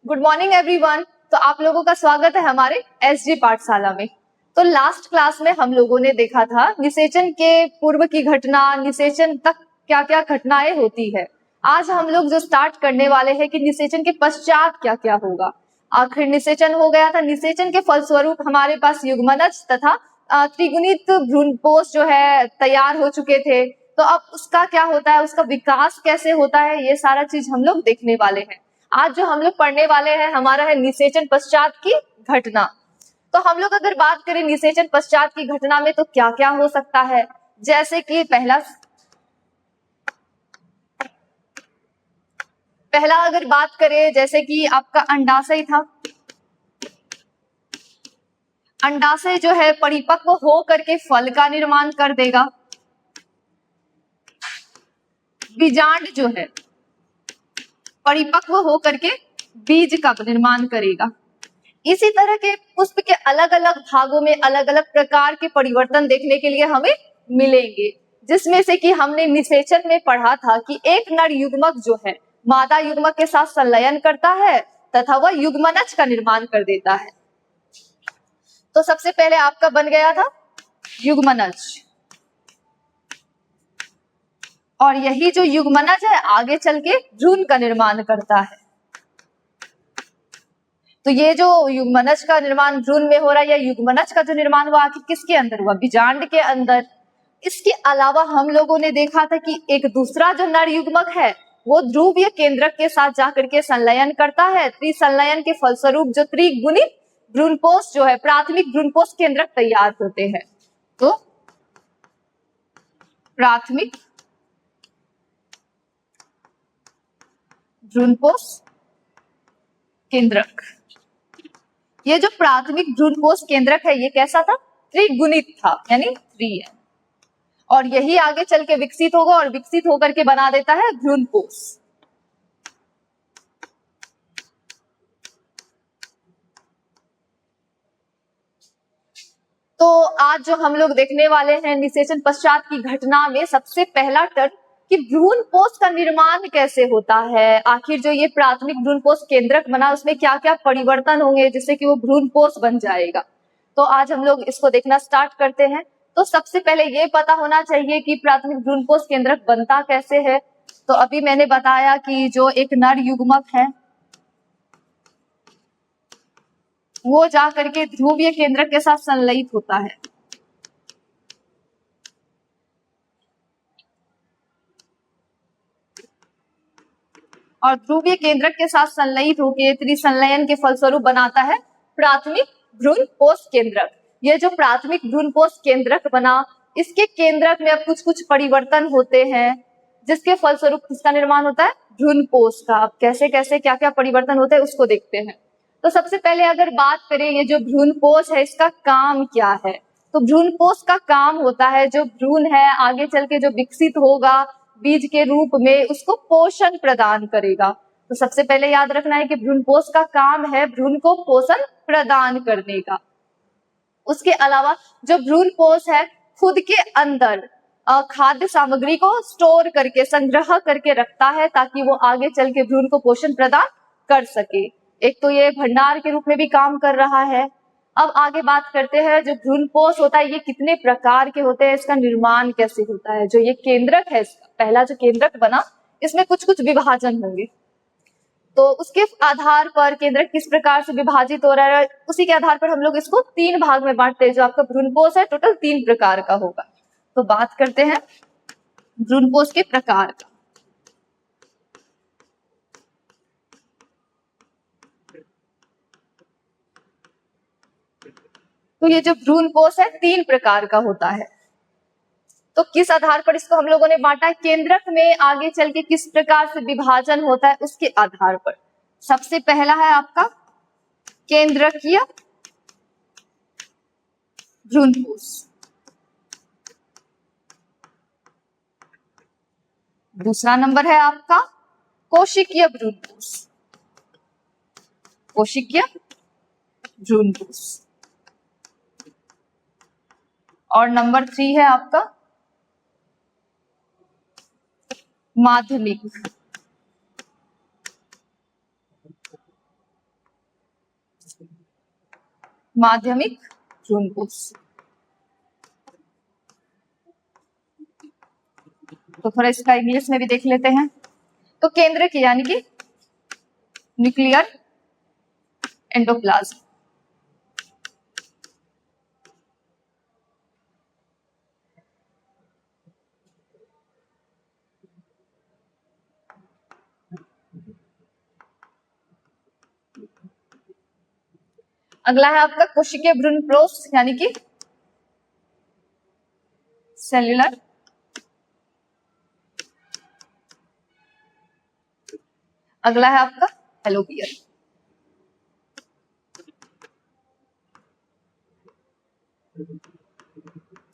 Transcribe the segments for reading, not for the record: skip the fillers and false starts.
Good morning everyone. तो आप लोगों का स्वागत है हमारे एसजी पाठशाला में। तो लास्ट क्लास में हम लोगों ने देखा था निषेचन के पूर्व की घटना, निषेचन तक क्या क्या घटनाएं होती है। आज हम लोग जो स्टार्ट करने वाले हैं कि निषेचन के पश्चात क्या क्या होगा। आखिर निषेचन हो गया था, निषेचन के फलस्वरूप हमारे पास युग्मनज तथा त्रिगुणित भ्रूणपोष जो है तैयार हो चुके थे। तो अब उसका क्या होता है, उसका विकास कैसे होता है, ये सारा चीज हम लोग देखने वाले हैं। आज जो हम लोग पढ़ने वाले हैं हमारा है निषेचन पश्चात की घटना। तो हम लोग अगर बात करें निषेचन पश्चात की घटना में तो क्या क्या हो सकता है, जैसे कि पहला अगर बात करें जैसे कि आपका अंडाशय था। अंडाशय जो है परिपक्व हो करके फल का निर्माण कर देगा। बीजांड जो है परिपक्व हो करके बीज का निर्माण करेगा। इसी तरह के पुष्प के अलग अलग भागों में अलग अलग प्रकार के परिवर्तन देखने के लिए हमें मिलेंगे, जिसमें से कि हमने निषेचन में पढ़ा था कि एक नर युग्मक जो है मादा युग्मक के साथ संलयन करता है तथा वह युग्मनज का निर्माण कर देता है। तो सबसे पहले आपका बन गया था युग्मनज, और यही जो युग्मनज है आगे चल के भ्रूण का निर्माण करता है। तो ये जो युग्मनज का निर्माण भ्रूण में हो रहा है या युग्मनज का जो निर्माण हुआ आखिर किसके अंदर हुआ, बीजांड के अंदर। इसके अलावा हम लोगों ने देखा था कि एक दूसरा जो नर युग्मक है वो ध्रुवीय केंद्रक के साथ जाकर के संलयन करता है। त्रिसंलयन के फलस्वरूप जो त्रिगुणित भ्रूणपोष जो है प्राथमिक भ्रूणपोष केंद्रक तैयार होते हैं। तो प्राथमिक भ्रूणपोष केंद्रक, ये जो प्राथमिक भ्रूणपोष केंद्रक है ये कैसा था, त्रिगुणित था, यानी 3n। और यही आगे चल के विकसित होगा और विकसित होकर के बना देता है भ्रूणपोष। तो आज जो हम लोग देखने वाले हैं निषेचन पश्चात की घटना में सबसे पहला टर्म कि भ्रूणपोष का निर्माण कैसे होता है। आखिर जो ये प्राथमिक भ्रूणपोष केंद्रक बना उसमें क्या क्या परिवर्तन होंगे जिससे कि वो भ्रूणपोष बन जाएगा। तो आज हम लोग इसको देखना स्टार्ट करते हैं। तो सबसे पहले ये पता होना चाहिए कि प्राथमिक भ्रूणपोष केंद्रक बनता कैसे है। तो अभी मैंने बताया कि जो एक नर युग्मक है वो जा करके ध्रुवीय केंद्रक के साथ संलयित होता है। और ध्रुवीय केंद्रक के साथ संलयित होकर त्रिसंलयन के फलस्वरूप बनाता है प्राथमिक भ्रूणपोष केंद्रक। ये जो प्राथमिक भ्रूणपोष केंद्रक बना इसके केंद्रक में अब कुछ कुछ परिवर्तन होते हैं जिसके फलस्वरूप किसका निर्माण होता है, भ्रूणपोष का। अब कैसे कैसे क्या क्या परिवर्तन होते हैं उसको देखते हैं। तो सबसे पहले अगर बात करें ये जो भ्रूणपोष है इसका काम क्या है, तो भ्रूणपोष का काम होता है जो भ्रूण है आगे चल के जो विकसित होगा बीज के रूप में उसको पोषण प्रदान करेगा। तो सबसे पहले याद रखना है कि भ्रूणपोष का काम है भ्रूण को पोषण प्रदान करने का। उसके अलावा जो भ्रूणपोष है खुद के अंदर खाद्य सामग्री को स्टोर करके संग्रह करके रखता है ताकि वो आगे चल के भ्रूण को पोषण प्रदान कर सके। एक तो ये भंडार के रूप में भी काम कर रहा है। अब आगे बात करते हैं जो भ्रूणपोष होता है ये कितने प्रकार के होते हैं, इसका निर्माण कैसे होता है। जो ये केंद्रक है इसका पहला जो केंद्रक बना इसमें कुछ कुछ विभाजन होंगे। तो उसके आधार पर केंद्रक किस प्रकार से विभाजित हो रहा है उसी के आधार पर हम लोग इसको 3 भाग में बांटते हैं। जो आपका भ्रूणपोष है टोटल 3 प्रकार का होगा। तो बात करते हैं भ्रूणपोष के प्रकार का। तो ये जो भ्रूणपोष है 3 प्रकार का होता है। तो किस आधार पर इसको हम लोगों ने बांटा है, केंद्रक में आगे चल के किस प्रकार से विभाजन होता है उसके आधार पर। सबसे पहला है आपका केंद्रकीय भ्रूणपोष, दूसरा नंबर है आपका कोशिकीय भ्रूणपोष, कोशिकीय भ्रूणपोष, और नंबर 3 है आपका माध्यमिक माध्यमिक भ्रूणपोष। तो थोड़ा इसका इंग्लिश में भी देख लेते हैं। तो केंद्रक यानी कि न्यूक्लियर एंडोप्लाज्म। अगला है आपका कोशिकीय भ्रूणपोष यानी कि सेल्यूलर अगला है आपका फैलोपियन।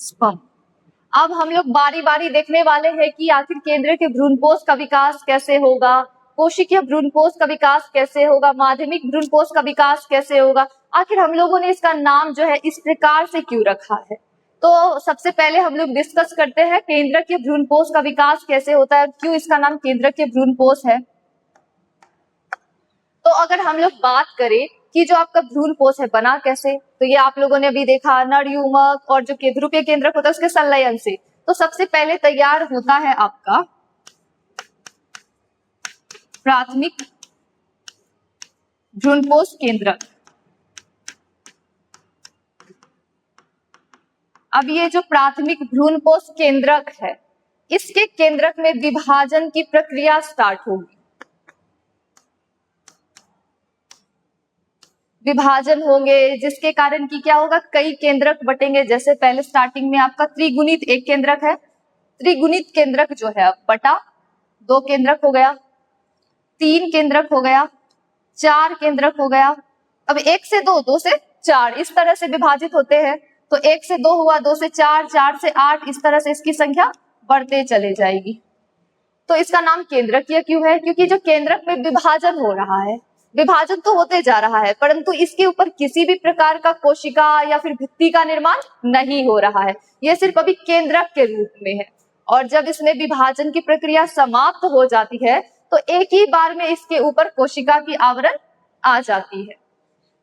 स्पर्म। अब हम लोग बारी बारी देखने वाले हैं कि आखिर केंद्र के भ्रूणपोष का विकास कैसे होगा, कोशिकीय भ्रूणपोष का विकास कैसे होगा, माध्यमिक भ्रूणपोष का विकास कैसे होगा, आखिर हम लोगों ने इसका नाम जो है इस प्रकार से क्यों रखा है। तो सबसे पहले हम लोग डिस्कस करते हैं केंद्रक के भ्रूणपोष का विकास कैसे होता है, क्यों इसका नाम केंद्रक के भ्रूणपोष है। तो अगर हम लोग बात करें कि जो आपका भ्रूणपोष है बना कैसे, तो ये आप लोगों ने अभी देखा नर युग्मक और जो ध्रुवीय केंद्रक होता है उसके संलयन से। तो सबसे पहले तैयार होता है आपका प्राथमिक भ्रूणपोष केंद्रक। अब ये जो प्राथमिक भ्रूणपोष केंद्रक है, इसके केंद्रक में विभाजन की प्रक्रिया स्टार्ट होगी। विभाजन होंगे जिसके कारण की क्या होगा, कई केंद्रक बटेंगे। जैसे पहले स्टार्टिंग में आपका त्रिगुणित एक केंद्रक है, त्रिगुणित केंद्रक जो है अब बटा 2 केंद्रक हो गया, 3 केंद्रक हो गया, 4 केंद्रक हो गया। अब 1 से 2, 2 से 4 इस तरह से विभाजित होते हैं। तो 1 से 2 हुआ, 2 से 4, 4 से 8 इस तरह से इसकी संख्या बढ़ते चले जाएगी। तो इसका नाम केंद्रकीय क्यों है, क्योंकि जो केंद्रक में विभाजन हो रहा है, विभाजन तो होते जा रहा है परंतु इसके ऊपर किसी भी प्रकार का कोशिका या फिर भित्ति का निर्माण नहीं हो रहा है, यह सिर्फ अभी केंद्रक के रूप में है। और जब इसमें विभाजन की प्रक्रिया समाप्त हो जाती है तो एक ही बार में इसके ऊपर कोशिका की आवरण आ जाती है।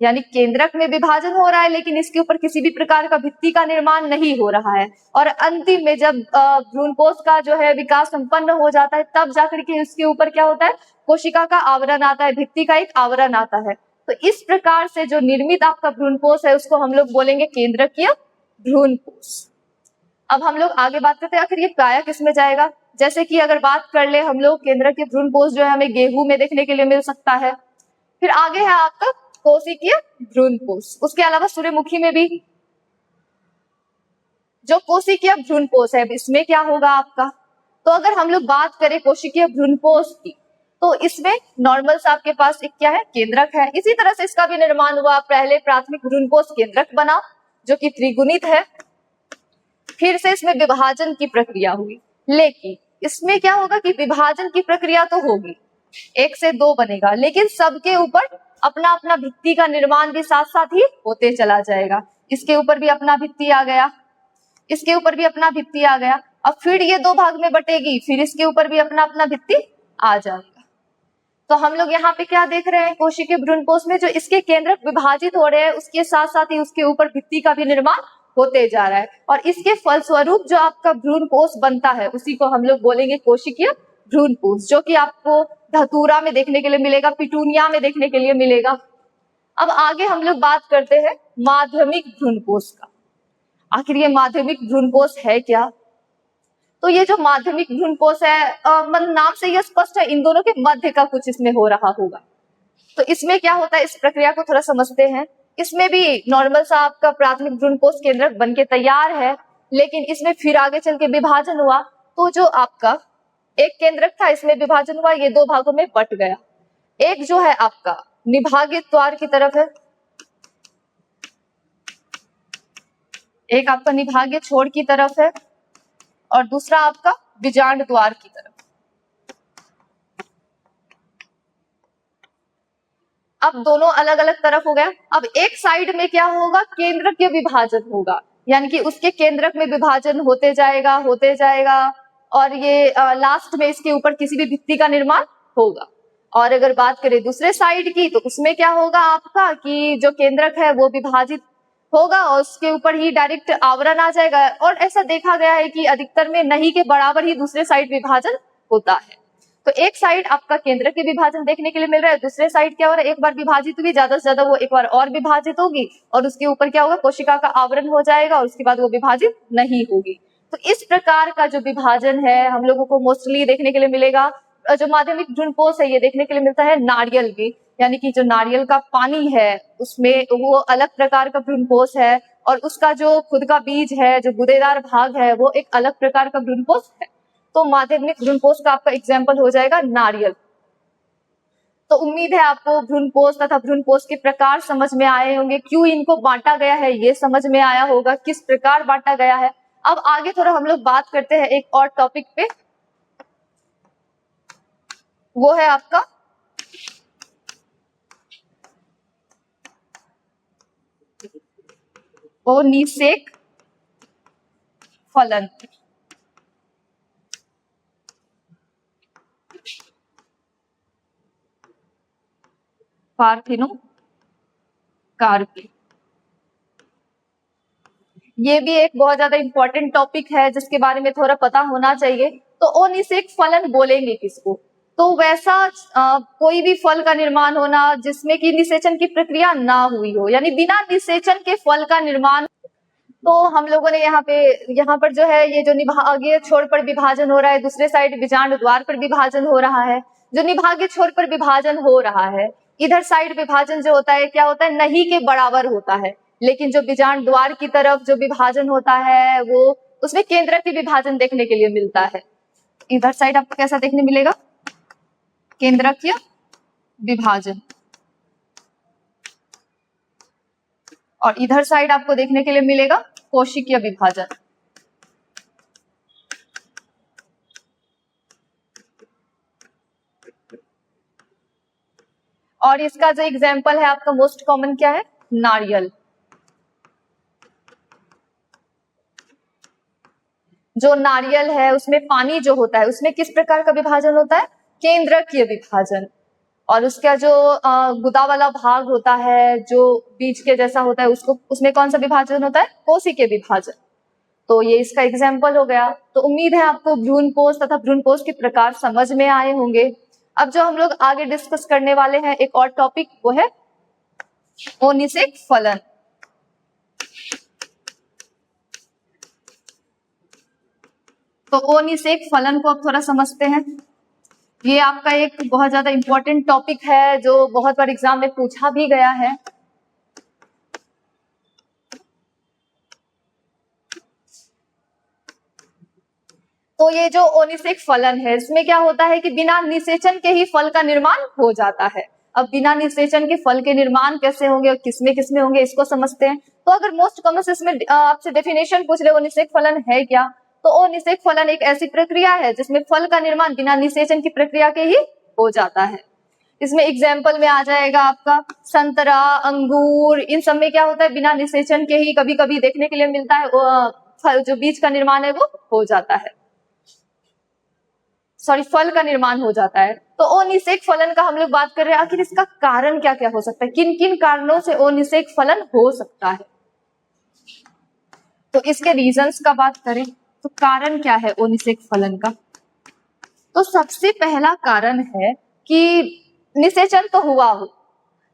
यानी केंद्रक में विभाजन हो रहा है लेकिन इसके ऊपर किसी भी प्रकार का भित्ति का निर्माण नहीं हो रहा है। और अंतिम में जब भ्रूणपोष का जो है विकास संपन्न हो जाता है तब जाकर के इसके ऊपर क्या होता है, कोशिका का आवरण आता है, भित्ति का एक आवरण आता है। तो इस प्रकार से जो निर्मित आपका भ्रूणपोष है उसको हम लोग बोलेंगे केंद्रकीय भ्रूणपोष। अब हम लोग आगे बात करते हैं आखिर ये पाया किसमें जाएगा। जैसे कि अगर बात कर ले हम लोग, केंद्रकीय भ्रूणपोष जो है हमें गेहूं में देखने के लिए मिल सकता है। फिर आगे है आपका कोशिकीय भ्रूणपोष, उसके अलावा सूर्यमुखी में भी जो कोशिकीय भ्रूणपोष है इसमें क्या होगा आपका। तो अगर हम लोग बात करें कोशिकीय भ्रूणपोष की तो इसमें नॉर्मल सा आपके पास एक क्या है, केंद्रक है। इसी तरह से इसका भी निर्माण हुआ, पहले प्राथमिक भ्रूणपोष केंद्रक बना जो कि त्रिगुणित है, फिर से इसमें विभाजन की प्रक्रिया हुई। लेकिन इसमें क्या होगा कि विभाजन की प्रक्रिया तो होगी, 1 से 2 बनेगा लेकिन सबके ऊपर अपना अपना भित्ति का निर्माण भी साथ साथ ही होते चला जाएगा। इसके ऊपर भी अपना भित्ति आ गया, इसके ऊपर भी अपना भित्ति आ गया। अब फिर ये 2 भाग में बटेगी, फिर इसके ऊपर भी अपना अपना भित्ति आ जाएगा। तो हम लोग यहाँ पे क्या देख रहे हैं, कोशिकीय भ्रूणपोष में जो इसके केंद्रक विभाजित हो रहे हैं उसके साथ साथ ही उसके ऊपर भित्ति का भी निर्माण होते जा रहा है और इसके फलस्वरूप जो आपका भ्रूणपोष बनता है उसी को हम लोग बोलेंगे कोशिकीय भ्रूणपोष, जो कि आपको धतूरा में देखने के लिए मिलेगा, पिटूनिया में देखने के लिए मिलेगा। अब आगे हम लोग बात करते हैं माध्यमिक भ्रूणपोष का। आखिर ये माध्यमिक भ्रूणपोष है क्या। तो ये जो माध्यमिक भ्रूणपोष है नाम से यह स्पष्ट है, इन दोनों के मध्य का कुछ इसमें हो रहा होगा। तो इसमें क्या होता है, इस प्रक्रिया को थोड़ा समझते हैं। इसमें भी नॉर्मल सा आपका प्राथमिक भ्रूणपोष केंद्रक बन के तैयार है, लेकिन इसमें फिर आगे चल के विभाजन हुआ तो जो आपका एक केंद्रक था इसमें विभाजन हुआ, ये 2 भागों में बट गया। एक जो है आपका निभागित द्वार की तरफ है, एक आपका निभागित छोर की तरफ है और दूसरा आपका विजांड द्वार की तरफ। अब दोनों अलग अलग तरफ हो गया। अब एक साइड में क्या होगा, केंद्रक के विभाजन होगा, यानी कि उसके केंद्रक में विभाजन होते जाएगा और ये लास्ट में इसके ऊपर किसी भी भित्ति का निर्माण होगा। और अगर बात करें दूसरे साइड की तो उसमें क्या होगा आपका कि जो केंद्रक है वो विभाजित होगा और उसके ऊपर ही डायरेक्ट आवरण आ जाएगा। और ऐसा देखा गया है कि अधिकतर में नहीं के बराबर ही दूसरे साइड विभाजन होता है। तो एक साइड आपका केंद्र के विभाजन देखने के लिए मिल रहा है, दूसरे साइड क्या हो रहा है, एक बार विभाजित हुई, ज्यादा से ज्यादा वो एक बार और विभाजित होगी और उसके ऊपर क्या होगा, कोशिका का आवरण हो जाएगा और उसके बाद वो विभाजित नहीं होगी। तो इस प्रकार का जो विभाजन है हम लोगों को मोस्टली देखने के लिए मिलेगा। जो माध्यमिक भ्रूणपोष है ये देखने के लिए मिलता है नारियल भी, यानी कि जो नारियल का पानी है उसमें वो अलग प्रकार का भ्रूणपोष है और उसका जो खुद का बीज है, जो गूदेदार भाग है, वो एक अलग प्रकार का भ्रूणपोष है। तो माध्यमिक भ्रूणपोष का आपका एग्जाम्पल हो जाएगा नारियल। तो उम्मीद है आपको भ्रूणपोष तथा भ्रूणपोष के प्रकार समझ में आए होंगे, क्यों इनको बांटा गया है ये समझ में आया होगा, किस प्रकार बांटा गया है। अब आगे थोड़ा हम लोग बात करते हैं एक और टॉपिक पे, वो है आपका ओनिसेक फलन। पार्थिनोकार्पी, ये भी एक बहुत ज्यादा इंपॉर्टेंट टॉपिक है जिसके बारे में थोड़ा पता होना चाहिए। तो ओनिसेक फलन बोलेंगे किसको, तो वैसा कोई भी फल का निर्माण होना जिसमें कि निषेचन की प्रक्रिया ना हुई हो, यानी बिना निषेचन के फल का निर्माण। तो हम लोगों ने यहाँ पर जो है ये जो निभागीय छोर पर विभाजन हो रहा है, दूसरे साइड बीजांड द्वार पर विभाजन हो रहा है। जो निभागीय छोर पर विभाजन हो रहा है इधर साइड विभाजन जो होता है क्या होता है, नहीं के बराबर होता है, लेकिन जो बीजांड द्वार की तरफ जो विभाजन होता है वो उसमें केंद्रक के विभाजन देखने के लिए मिलता है। इधर साइड आपको कैसा देखने मिलेगा, केंद्रकीय विभाजन, और इधर साइड आपको देखने के लिए मिलेगा कोशिकीय विभाजन। और इसका जो एग्जाम्पल है आपका मोस्ट कॉमन क्या है, नारियल। जो नारियल है उसमें पानी जो होता है उसमें किस प्रकार का विभाजन होता है, केंद्रकीय विभाजन। और उसका जो गुदा वाला भाग होता है जो बीज के जैसा होता है उसको उसमें कौन सा विभाजन होता है, कोशिकीय विभाजन। तो ये इसका एग्जाम्पल हो गया। तो उम्मीद है आपको भ्रूणपोष तथा भ्रूणपोष के प्रकार समझ में आए होंगे। अब जो हम लोग आगे डिस्कस करने वाले हैं एक और टॉपिक वो है ओनिसेक फलन। तो ओनिसेक फलन को अब थोड़ा समझते हैं। ये आपका एक बहुत ज्यादा इंपॉर्टेंट टॉपिक है जो बहुत बार एग्जाम में पूछा भी गया है। तो ये जो ओनिसेक फलन है इसमें क्या होता है कि बिना निषेचन के ही फल का निर्माण हो जाता है। अब बिना निषेचन के फल के निर्माण कैसे होंगे और किसमें किसमें होंगे इसको समझते हैं। तो अगर मोस्ट कॉमन से इसमें आपसे डेफिनेशन पूछ ले ओनिसेक फलन है क्या, तो ओनिसेक फलन एक ऐसी प्रक्रिया है जिसमें फल का निर्माण बिना निषेचन की प्रक्रिया के ही हो जाता है। इसमें एग्जाम्पल में आ जाएगा आपका संतरा, अंगूर, इन सब में क्या होता है बिना निषेचन के ही कभी कभी देखने के लिए मिलता है फल, जो बीज का निर्माण है वो हो जाता है, फल का निर्माण हो जाता है। तो ओनिसेक फलन का हम लोग बात कर रहे हैं, आखिर इसका कारण क्या क्या हो सकता है, किन किन कारणों से ओनिसेक फलन हो सकता है। तो इसके रीजंस का बात करें तो कारण क्या है ओनिसेक फलन का, तो सबसे पहला कारण है कि निषेचन तो हुआ हो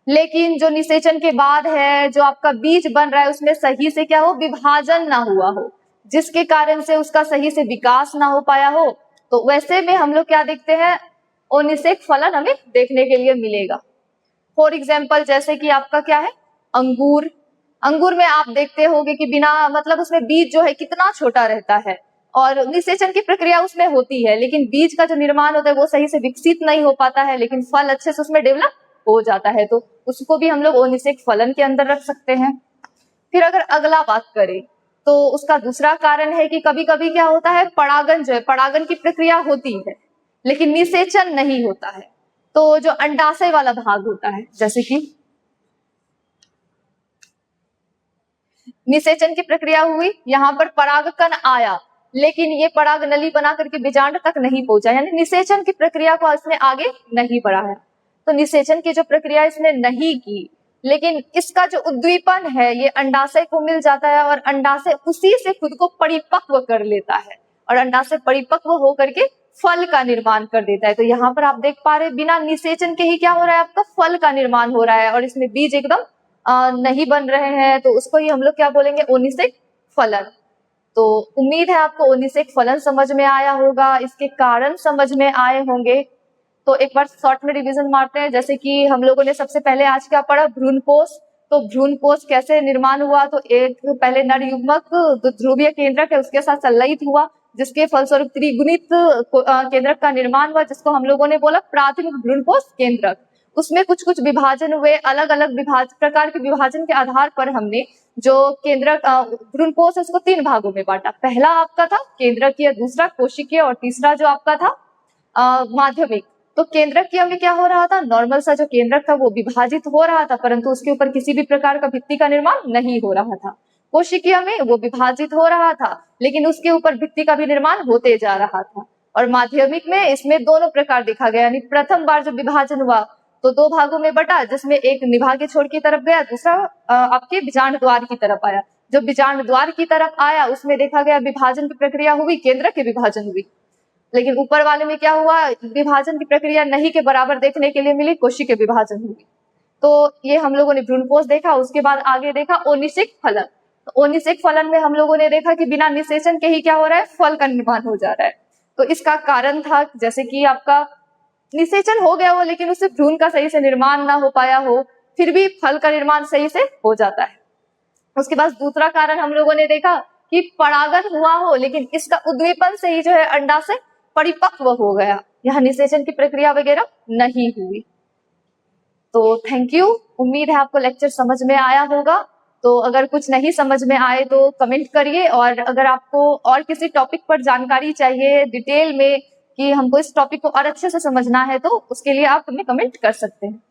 लेकिन जो निषेचन के बाद है जो आपका बीज बन रहा है उसमें सही से क्या हो, विभाजन ना हुआ हो, जिसके कारण से उसका सही से विकास ना हो पाया हो। तो वैसे में हम लोग क्या देखते हैं, ओनिसेक फलन हमें देखने के लिए मिलेगा। फॉर एग्जाम्पल जैसे कि आपका क्या है अंगूर, अंगूर में आप देखते होंगे कि बिना मतलब उसमें बीज जो है कितना छोटा रहता है और निषेचन की प्रक्रिया उसमें होती है लेकिन बीज का जो निर्माण होता है वो सही से विकसित नहीं हो पाता है, लेकिन फल अच्छे से उसमें डेवलप हो जाता है। तो उसको भी हम लोग ओनिसेक फलन के अंदर रख सकते हैं। फिर अगर अगला बात करें तो उसका दूसरा कारण है कि कभी कभी क्या होता है, परागन जो है, परागन की प्रक्रिया होती है लेकिन निषेचन नहीं होता है। तो जो अंडाशय वाला भाग होता है, जैसे कि निषेचन की प्रक्रिया हुई, यहाँ पर परागकण आया लेकिन ये पराग नली बना करके बीजांड तक नहीं पहुंचा, यानी निषेचन की प्रक्रिया को इसने आगे नहीं बढ़ाया। तो निषेचन की जो प्रक्रिया इसने नहीं की, लेकिन इसका जो उद्दीपन है ये अंडाशय को मिल जाता है और अंडाशय उसी से खुद को परिपक्व कर लेता है और अंडाशय परिपक्व होकर के फल का निर्माण कर देता है। तो यहाँ पर आप देख पा रहे हैं बिना निषेचन के ही क्या हो रहा है, आपका फल का निर्माण हो रहा है और इसमें बीज एकदम नहीं बन रहे हैं, तो उसको ही हम लोग क्या बोलेंगे, ओनिषेक फलन। तो उम्मीद है आपको ओनिषेक फलन समझ में आया होगा, इसके कारण समझ में आए होंगे। तो एक बार शॉर्ट में रिवीजन मारते हैं। जैसे कि हम लोगों ने सबसे पहले आज क्या पढ़ा, भ्रूणपोष। तो भ्रूणपोष कैसे निर्माण हुआ, तो एक पहले नर युग्मक ध्रुवीय केंद्रक है उसके साथ संलयित हुआ, जिसके फलस्वरूप त्रिगुणित केंद्रक का निर्माण हुआ, जिसको हम लोगों ने बोला प्राथमिक भ्रूणपोष केंद्रक। उसमें कुछ कुछ विभाजन हुए, अलग अलग प्रकार के विभाजन के आधार पर हमने जो केंद्रक भ्रूणपोष उसको 3 भागों में बांटा। पहला आपका था केंद्रकीय, दूसरा कोशिकीय और तीसरा जो आपका था माध्यमिक। तो केंद्रकीय में क्या हो रहा था, नॉर्मल सा जो केंद्रक था वो विभाजित हो रहा था, परंतु उसके ऊपर किसी भी प्रकार का भित्ति का निर्माण नहीं हो रहा था। कोशिकीय में वो विभाजित हो रहा था, लेकिन उसके ऊपर भित्ति का भी निर्माण होते जा रहा था। और माध्यमिक में इसमें दोनों प्रकार देखा गया, यानी प्रथम बार जो विभाजन हुआ तो 2 भागों में बटा, जिसमें एक निभा के छोर की तरफ गया, दूसरा आपके बीजांड द्वार की तरफ आया। जो बीजांड द्वार की तरफ आया उसमें देखा गया विभाजन की प्रक्रिया हुई, केंद्र के विभाजन हुई। लेकिन ऊपर वाले में क्या हुआ, विभाजन की प्रक्रिया नहीं के बराबर देखने के लिए मिली, कोशिकीय के विभाजन हुई। तो ये हम लोगों ने भ्रूणपोष देखा। उसके बाद आगे देखा ओनिषेक फलन। तो ओनिषेक फलन में हम लोगों ने देखा कि बिना निषेचन के ही क्या हो रहा है, फल का निर्माण हो जा रहा है। तो इसका कारण था जैसे कि आपका निषेचन हो गया हो लेकिन उससे भ्रूण का सही से निर्माण ना हो पाया हो, फिर भी फल का निर्माण सही से हो जाता है। उसके बाद दूसरा कारण हम लोगों ने देखा कि परागन हुआ हो लेकिन इसका उद्दीपन से ही जो है अंडाशय परिपक्व हो गया, यहाँ निषेचन की प्रक्रिया वगैरह नहीं हुई। तो थैंक यू, उम्मीद है आपको लेक्चर समझ में आया होगा। तो अगर कुछ नहीं समझ में आए तो कमेंट करिए, और अगर आपको और किसी टॉपिक पर जानकारी चाहिए डिटेल में कि हमको इस टॉपिक को और अच्छे से समझना है तो उसके लिए आप हमें कमेंट कर सकते हैं।